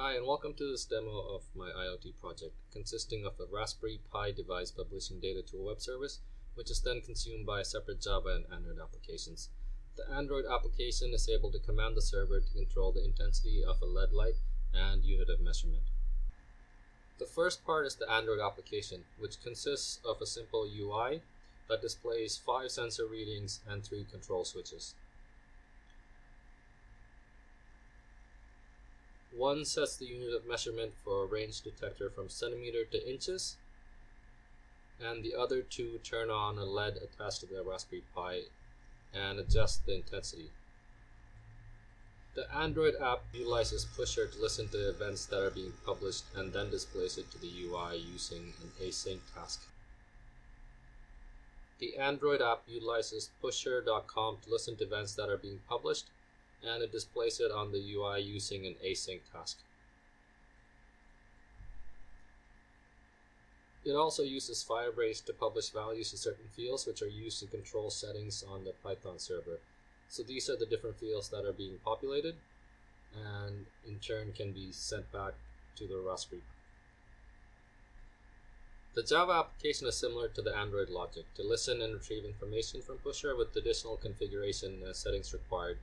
Hi and welcome to this demo of my IoT project, consisting of a Raspberry Pi device publishing data to a web service, which is then consumed by separate Java and Android applications. The Android application is able to command the server to control the intensity of a LED light and unit of measurement. The first part is the Android application, which consists of a simple UI that displays 5 sensor readings and 3 control switches. One sets the unit of measurement for a range detector from centimeter to inches, and the other two turn on a LED attached to the Raspberry Pi and adjust the intensity. The Android app utilizes Pusher to listen to events that are being published and then displays it to the UI using an async task. The Android app utilizes pusher.com to listen to events that are being published, and it displays it on the UI using an async task. It also uses Firebase to publish values to certain fields, which are used to control settings on the Python server. So these are the different fields that are being populated and in turn can be sent back to the Raspberry Pi. The Java application is similar to the Android logic to listen and retrieve information from Pusher with additional configuration and settings required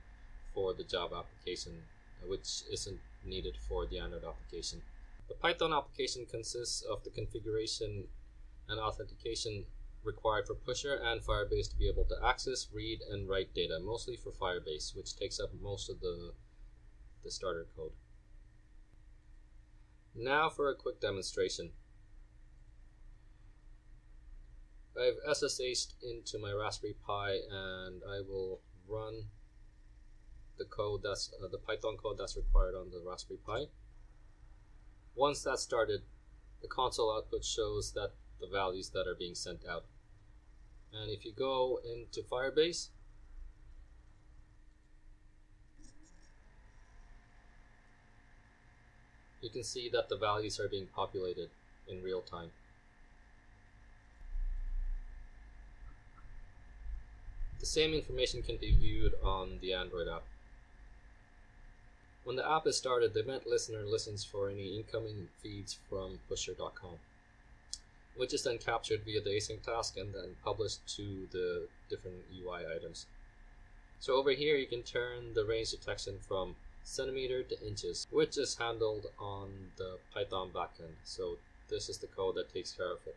for the Java application, which isn't needed for the Android application. The Python application consists of the configuration and authentication required for Pusher and Firebase to be able to access, read, and write data, mostly for Firebase, which takes up most of the starter code. Now for a quick demonstration. I've SSH'd into my Raspberry Pi and I will run the code the Python code that's required on the Raspberry Pi. Once that's started, the console output shows that the values that are being sent out. And if you go into Firebase, you can see that the values are being populated in real time. The same information can be viewed on the Android app. When the app is started, the event listener listens for any incoming feeds from pusher.com, which is then captured via the async task and then published to the different UI items. So over here you can turn the range detection from centimeter to inches, which is handled on the Python backend. So this is the code that takes care of it.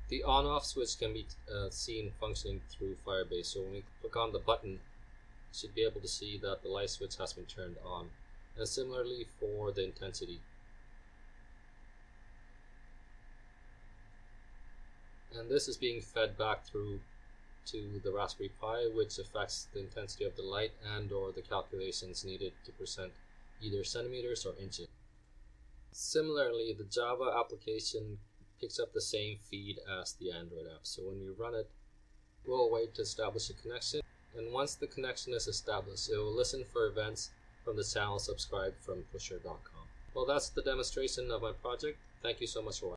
The on-off switch can be seen functioning through Firebase. So when we click on the button, you should be able to see that the light switch has been turned on. And similarly for the intensity. And this is being fed back through to the Raspberry Pi, which affects the intensity of the light and or the calculations needed to present either centimeters or inches. Similarly, the Java application picks up the same feed as the Android app. So when we run it, we'll wait to establish a connection. And once the connection is established, it will listen for events from the channel subscribed from pusher.com. Well, that's the demonstration of my project. Thank you so much for watching.